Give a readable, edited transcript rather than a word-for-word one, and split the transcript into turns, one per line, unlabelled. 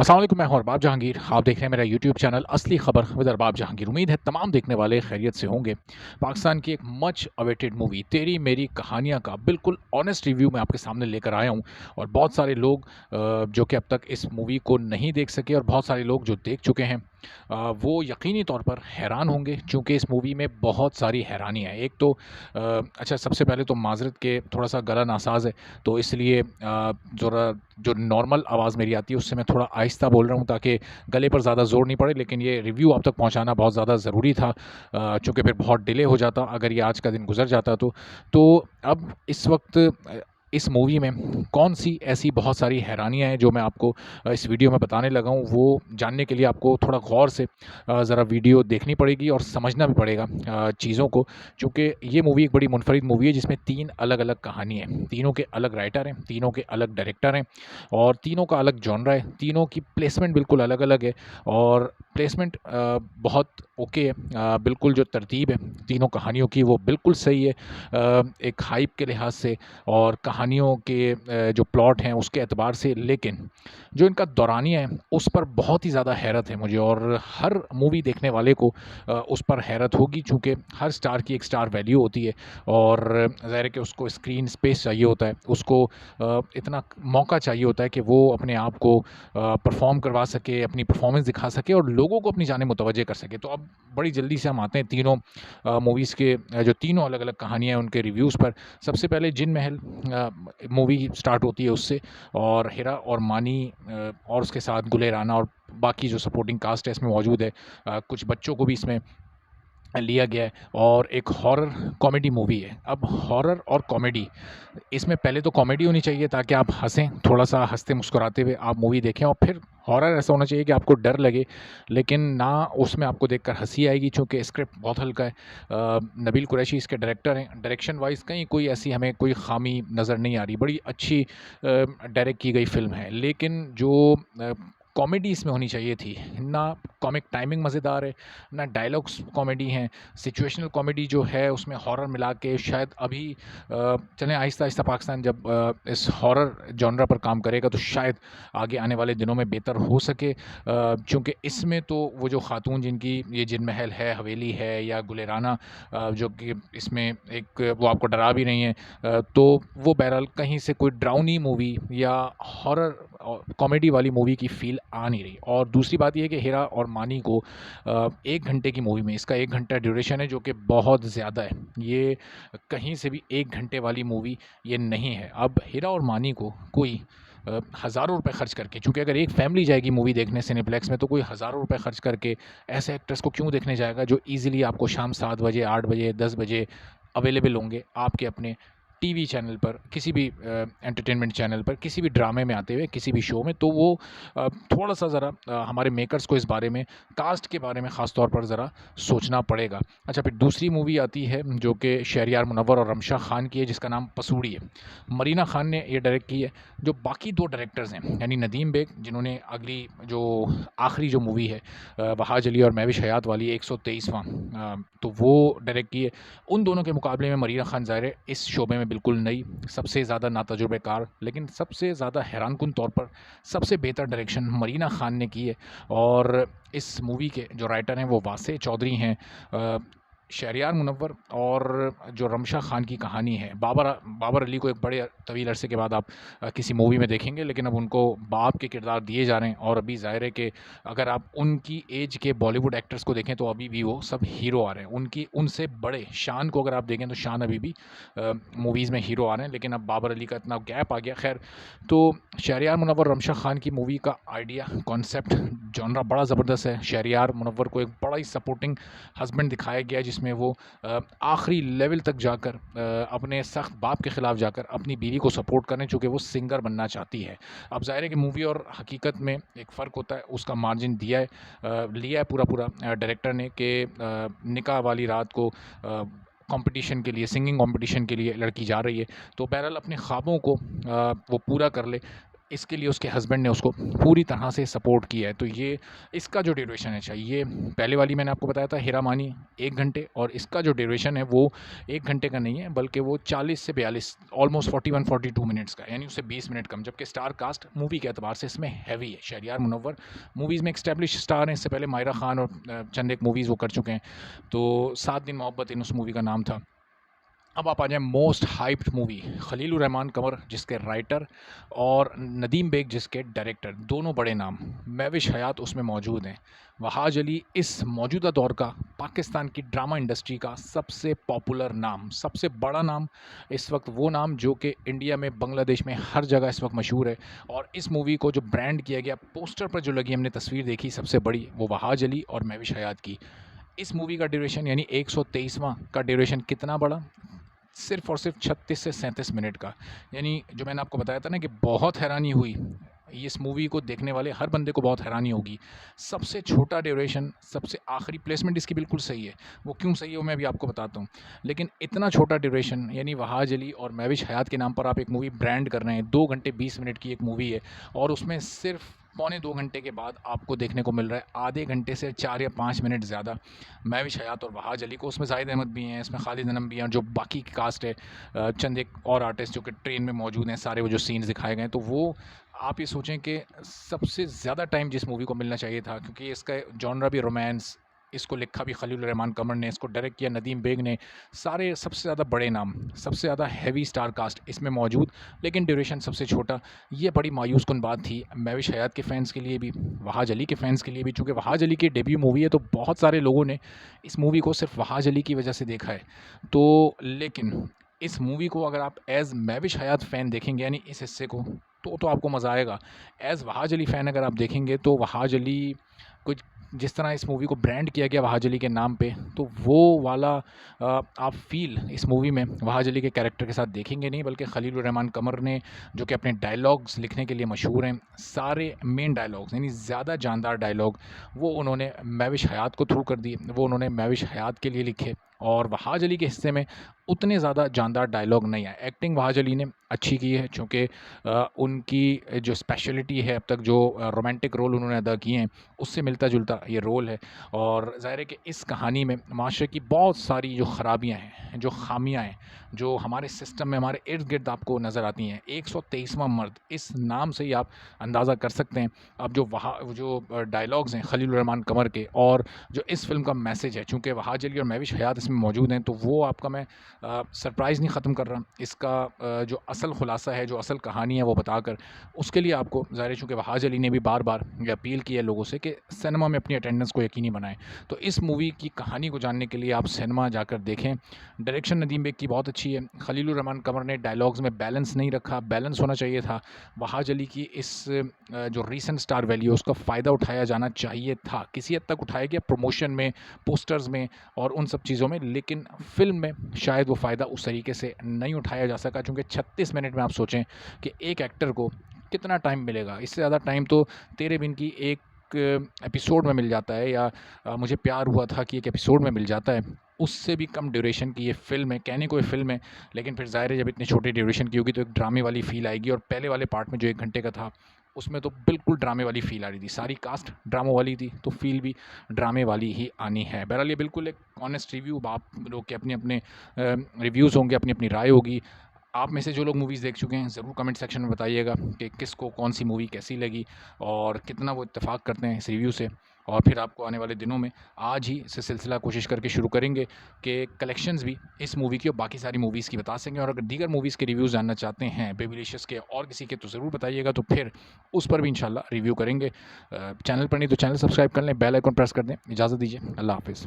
अस्सलाम वालेकुम, मैं हूं अरबाब जहांगीर। आप देख रहे हैं मेरा यूट्यूब चैनल असली खबर विद अरबाब जहांगीर। उम्मीद है तमाम देखने वाले खैरियत से होंगे। पाकिस्तान की एक मच अवेटेड मूवी तेरी मेरी कहानियाँ का बिल्कुल ऑनेस्ट रिव्यू मैं आपके सामने लेकर आया हूं। और बहुत सारे लोग जो कि अब तक इस मूवी को नहीं देख सके और बहुत सारे लोग जो देख चुके हैं वो यकीनी तौर पर हैरान होंगे, चूँकि इस मूवी में बहुत सारी हैरानियाँ हैं। एक तो अच्छा, सबसे पहले तो माज़रत के थोड़ा-सा गला नासाज़ है, तो इसलिए ज़रा जो नॉर्मल आवाज़ मेरी आती है उससे मैं थोड़ा आहिस्ता बोल रहा हूँ ताकि गले पर ज़्यादा ज़ोर नहीं पड़े। लेकिन ये रिव्यू आप तक पहुँचाना बहुत ज़्यादा ज़रूरी था, चूँकि फिर बहुत डिले हो जाता अगर ये आज का दिन गुज़र जाता तो। तो अब इस वक़्त इस मूवी में कौन-सी ऐसी बहुत सारी हैरानियाँ हैं जो मैं आपको इस वीडियो में बताने लगा हूँ, वो जानने के लिए आपको थोड़ा गौर से ज़रा वीडियो देखनी पड़ेगी और समझना भी पड़ेगा चीज़ों को। चूँकि ये मूवी एक बड़ी मुनफ़रिद मूवी है जिसमें 3 अलग-अलग कहानी है, तीनों के अलग राइटर हैं, तीनों के अलग डायरेक्टर हैं और तीनों का अलग जॉनरा है, तीनों की प्लेसमेंट बिल्कुल अलग-अलग है और प्लेसमेंट बहुत ओके है। बिल्कुल जो तरतीब है तीनों कहानियों की वो बिल्कुल सही है, एक हाइप के लिहाज से और कहानियों के जो प्लॉट हैं उसके एतबार से। लेकिन जो इनका दौरानिया है उस पर बहुत ही ज़्यादा हैरत है मुझे, और हर मूवी देखने वाले को उस पर हैरत होगी, चूँकि हर स्टार की एक स्टार वैल्यू होती है और ज़ाहिर है कि उसको स्क्रीन स्पेस चाहिए होता है, उसको इतना मौका चाहिए होता है कि वो अपने आप को परफ़ॉर्म करवा सके, अपनी परफ़ॉर्मेंस दिखा सके और लोगों को अपनी जानिब मुतवज्जे कर सके। तो अब बड़ी जल्दी से हम आते हैं तीनों मूवीज़ के जो तीनों अलग-अलग कहानियाँ हैं उनके रिव्यूज़ पर। सबसे पहले जिन महल मूवी स्टार्ट होती है उससे, और हिरा और मानी और उसके साथ गुले राना और बाकी जो सपोर्टिंग कास्ट है इसमें मौजूद है। कुछ बच्चों को भी इसमें लिया गया है और एक हॉरर कॉमेडी मूवी है। अब हॉरर और कॉमेडी, इसमें पहले तो कॉमेडी होनी चाहिए ताकि आप हँसें, थोड़ा-सा हँसते-मुस्कुराते हुए आप मूवी देखें, और फिर हॉरर ऐसा होना चाहिए कि आपको डर लगे, लेकिन ना उसमें आपको देखकर हँसी आएगी, चूँकि स्क्रिप्ट बहुत हल्का है। नबील कुरैशी इसके डायरेक्टर हैं। डायरेक्शन वाइज़ कहीं कोई ऐसी हमें कोई ख़ामी नज़र नहीं आ रही, बड़ी अच्छी डायरेक्ट की गई फ़िल्म है। लेकिन जो कॉमेडी इसमें होनी चाहिए थी, ना कॉमिक टाइमिंग मज़ेदार है, ना डायलॉग्स कॉमेडी हैं। सिचुएशनल कॉमेडी जो है उसमें हॉरर मिला के शायद अभी चलें आहिस्ता-आहिस्ता पाकिस्तान जब इस हॉरर जॉनरा पर काम करेगा तो शायद आगे आने वाले दिनों में बेहतर हो सके। चूँकि इसमें तो वो जो ख़ातून जिनकी ये जिन महल है, हवेली है या गुलेराना, जो कि इसमें एक वो आपको डरा भी रही हैं, तो वो बहरहाल कहीं से कोई डरावनी मूवी या हॉरर कॉमेडी वाली मूवी की फ़ील आ नहीं रही। और दूसरी बात ये है कि हिरा और मानी को 1 घंटे की मूवी में, इसका 1 घंटा ड्यूरेशन है जो कि बहुत ज़्यादा है। ये कहीं से भी 1 घंटे वाली मूवी ये नहीं है। अब हिरा और मानी को कोई हज़ारों रुपए खर्च करके, चूँकि अगर एक फैमिली जाएगी मूवी देखने सिनेप्लेक्स में तो कोई हज़ारों रुपए खर्च करके ऐसे एक्टर्स को क्यों देखने जाएगा जो ईज़िली आपको शाम 7 बजे, 8 बजे, 10 बजे अवेलेबल होंगे आपके अपने टीवी चैनल पर, किसी भी एंटरटेनमेंट चैनल पर, किसी भी ड्रामे में आते हुए, किसी भी शो में। तो वो थोड़ा-सा ज़रा हमारे मेकर्स को इस बारे में, कास्ट के बारे में ख़ास तौर पर ज़रा सोचना पड़ेगा। अच्छा, फिर दूसरी मूवी आती है जो कि शहरयार मुनव्वर और रमशा खान की है, जिसका नाम पसूड़ी है। मरीना खान ने ये डायरेक्ट की है। जो बाकी 2 डायरेक्टर्स हैं यानी नदीम बेग जिन्होंने अगली जो आखिरी जो मूवी है वहाज अली और महविश हयात वाली 123वां, तो वो डायरेक्ट की है। उन दोनों के मुकाबले में मरीना खान ज़ाहिर है इस शोबे में बिल्कुल नई, सबसे ज़्यादा नातजुर्बेकार, लेकिन सबसे ज़्यादा हैरानकुन तौर पर सबसे बेहतर डायरेक्शन मरीना खान ने की है। और इस मूवी के जो राइटर हैं वो वासे चौधरी हैं। शहरयार मुनव्वर और जो रमशा खान की कहानी है, बाबर अली को एक बड़े तवील अरसे के बाद आप किसी मूवी में देखेंगे, लेकिन अब उनको बाप के किरदार दिए जा रहे हैं। और अभी ज़ाहिर है कि अगर आप उनकी एज के बॉलीवुड एक्टर्स को देखें तो अभी भी वो सब हीरो आ रहे हैं। उनकी उनसे बड़े शान को अगर आप देखें तो शान अभी भी मूवीज़ में हीरो आ रहे हैं, लेकिन अब बाबर अली का इतना गैप आ गया। खैर, तो शहरयार मुनव्वर रमशा खान की मूवी का आइडिया, कॉन्सेप्ट, जॉनरा बड़ा ज़बरदस्त है। शहरयार मुनव्वर को एक बड़ा ही सपोर्टिंग हस्बैंड दिखाया गया है जिसमें वो आखिरी लेवल तक जाकर अपने सख्त बाप के ख़िलाफ़ जाकर अपनी बीवी को सपोर्ट करें, चूँकि वो सिंगर बनना चाहती है। अब ज़ाहिर है कि मूवी और हकीकत में एक फ़र्क होता है, उसका मार्जिन दिया है, लिया है पूरा-पूरा डायरेक्टर ने कि निकाह वाली रात को कॉम्पिटिशन के लिए, सिंगिंग कॉम्पिटिशन के लिए लड़की जा रही है, तो बहरहाल अपने ख्वाबों को वो पूरा कर ले। इसके लिए उसके हस्बैंड ने उसको पूरी तरह से सपोर्ट किया है। तो ये इसका जो ड्यूरेशन है, ये पहले वाली मैंने आपको बताया था हीरा मानी 1 घंटे, और इसका जो ड्यूरेशन है वो 1 घंटे का नहीं है, बल्कि वो 40 से 42 ऑलमोस्ट 41-42 मिनट्स का है, यानी उससे 20 मिनट कम। जबकि स्टार कास्ट मूवी के एतबार से इसमें हैवी है। शहरयार मुनव्वर मूवीज़ में एक्स्टैब्लिश स्टार हैं, इससे पहले मायरा खान और चंद एक मूवीज़ वो कर चुके हैं। तो 7 दिन मोहब्बत इन उस मूवी का नाम था। अब आप आ जाएँ most hyped movie Khalilur Rahman Qamar जिसके राइटर और नदीम बेग जिसके डायरेक्टर, दोनों बड़े नाम। महविश हयात उसमें मौजूद हैं। वहाज अली इस मौजूदा दौर का पाकिस्तान की ड्रामा इंडस्ट्री का सबसे पॉपुलर नाम, सबसे बड़ा नाम इस वक्त, वो नाम जो कि इंडिया में, बांग्लादेश में, हर जगह इस वक्त मशहूर है। और इस मूवी को जो ब्रांड किया गया, पोस्टर पर जो लगी हमने तस्वीर देखी सबसे बड़ी, वो वहाज अली और महविश हयात की। इस मूवी का ड्यूरेशन यानी 123वां का ड्यूरेशन कितना बड़ा, सिर्फ़ और सिर्फ 36 से 37 मिनट का। यानी जो मैंने आपको बताया था ना कि बहुत हैरानी हुई, इस मूवी को देखने वाले हर बंदे को बहुत हैरानी होगी। सबसे छोटा ड्यूरेशन, सबसे आखिरी प्लेसमेंट इसकी बिल्कुल सही है। वो क्यों सही है वो मैं अभी आपको बताता हूँ। लेकिन इतना छोटा ड्यूरेशन, यानी वहाज अली और महविश हयात के नाम पर आप एक मूवी ब्रांड कर रहे हैं। 2 घंटे 20 मिनट की एक मूवी है, और उसमें सिर्फ़ पौने 2 घंटे के बाद आपको देखने को मिल रहा है आधे घंटे से 4 या 5 मिनट ज़्यादा महविश हयात और वहाज अली को। उसमें जाहिद अहमद भी हैं, इसमें खालिद अनम भी हैं, और जो बाकी की कास्ट है, चंद एक और आर्टिस्ट जो कि ट्रेन में मौजूद हैं, सारे वो जो सीन्स दिखाए गए हैं, तो वो आप ये सोचें कि सबसे ज़्यादा टाइम जिस मूवी को मिलना चाहिए था, क्योंकि इसका जॉनरा भी रोमांस, इसको लिखा भी खलीलुर रहमान कमर ने, इसको डायरेक्ट किया नदीम बेग ने, सारे सबसे ज़्यादा बड़े नाम, सबसे ज़्यादा हैवी स्टार कास्ट इसमें मौजूद, लेकिन ड्यूरेशन सबसे छोटा। ये बड़ी मायूस कुन बात थी महविश हयात के फ़ैन्स के लिए भी, वहाज अली के फ़ैन्स के लिए भी। चूँकि वहाज अली की डेब्यू मूवी है, तो बहुत सारे लोगों ने इस मूवी को सिर्फ वहाज अली की वजह से देखा है। तो लेकिन इस मूवी को अगर आप एज़ महविश हयात फ़ैन देखेंगे, यानी इस हिस्से को, तो आपको मज़ा आएगा। एज़ वहाज अली फ़ैन अगर आप देखेंगे, तो वहाज अली कुछ जिस तरह इस मूवी को ब्रांड किया गया वहाज अली के नाम पे, तो वो वाला आप फ़ील इस मूवी में वहाज अली के कैरेक्टर के साथ देखेंगे नहीं, बल्कि खलीलुर रहमान कमर ने, जो कि अपने डायलॉग्स लिखने के लिए मशहूर हैं, सारे मेन डायलॉग्स यानी ज़्यादा जानदार डायलॉग वो उन्होंने महविश हयात को थ्रू कर दिए, वो उन्होंने महविश हयात के लिए लिखे। और वहाज अली के हिस्से में उतने ज़्यादा जानदार डायलॉग नहीं आए। एक्टिंग वहाज अली ने अच्छी की है, चूँकि उनकी जो स्पेशलिटी है, अब तक जो रोमांटिक रोल उन्होंने अदा किए हैं, उससे मिलता-जुलता ये रोल है। और ज़ाहिर है कि इस कहानी में माशरे की बहुत सारी जो ख़राबियाँ हैं, जो ख़ामियाँ हैं, जो हमारे सिस्टम में, हमारे इर्द-गिर्द आपको नज़र आती हैं। 123वां मर्द, इस नाम से ही आप अंदाज़ा कर सकते हैं। अब जो डायलॉग्स हैं खलीलुर रहमान कमर के, और जो इस फ़िल्म का मैसेज है, चूँकि वहाज अली और महविश हयात इसमें मौजूद हैं, तो वो आपका मैं सरप्राइज़ नहीं ख़त्म कर रहा। इसका जो असल ख़ुलासा है, जो असल कहानी है, वो बताकर, उसके लिए आपको ज़ाहिर है, चूँकि वहाज अली ने भी बार-बार ये अपील की है लोगों से कि सिनेमा में अपनी अटेंडेंस को यकीनी बनाएँ। तो इस मूवी की कहानी को जानने के लिए आप सिनेमा जाकर देखें। डायरेक्शन नदीम बेग की बहुत अच्छी है। खलीलुर रहमान कमर ने डायलॉग्स में बैलेंस नहीं रखा, बैलेंस होना चाहिए था। वहाज अली की इस जो रीसेंट स्टार वैल्यू है, उसका फ़ायदा उठाया जाना चाहिए था। किसी हद तक उठाया गया प्रमोशन में, पोस्टर्स में और उन सब चीज़ों में, लेकिन फ़िल्म में शायद वो फ़ायदा उस तरीके से नहीं उठाया जा सका, क्योंकि 36 मिनट में आप सोचें कि एक एक्टर को कितना टाइम मिलेगा। इससे ज़्यादा टाइम तो तेरे बिन की एक एपिसोड में मिल जाता है, या मुझे प्यार हुआ था कि एक एपिसोड में मिल जाता है। उससे भी कम ड्यूरेशन की ये फ़िल्म है। कहने को ये फ़िल्म है, लेकिन फिर ज़ाहिर है जब इतने छोटे ड्यूरेशन की होगी तो एक ड्रामे वाली फ़ील आएगी। और पहले वाले पार्ट में जो 1 घंटे का था, उसमें तो बिल्कुल ड्रामे वाली फ़ील आ रही थी। सारी कास्ट ड्रामों वाली थी, तो फ़ील भी ड्रामे वाली ही आनी है। बहरहाल ये बिल्कुल एक ऑनेस्ट रिव्यू, आप लोग के अपने-अपने रिव्यूज़ होंगे, अपनी-अपनी राय होगी। आप में से जो लोग मूवीज़ देख चुके हैं, ज़रूर कमेंट सेक्शन में बताइएगा कि किसको कौन-सी मूवी कैसी लगी, और कितना वो इत्तेफ़ाक करते हैं इस रिव्यू से। और फिर आपको आने वाले दिनों में आज ही से सिलसिला कोशिश करके शुरू करेंगे कि कलेक्शंस भी इस मूवी की और बाकी सारी मूवीज़ की बता सकें। और अगर दीगर मूवीज़ के रिव्यूज़ जानना चाहते हैं, बेबीलिशियस के और किसी के, तो ज़रूर बताइएगा, तो फिर उस पर भी इंशाल्लाह रिव्यू करेंगे। चैनल पर नहीं तो चैनल सब्सक्राइब कर लें, बेल आइकन प्रेस कर दें। इजाज़त दीजिए, अल्लाह हाफ़िज़।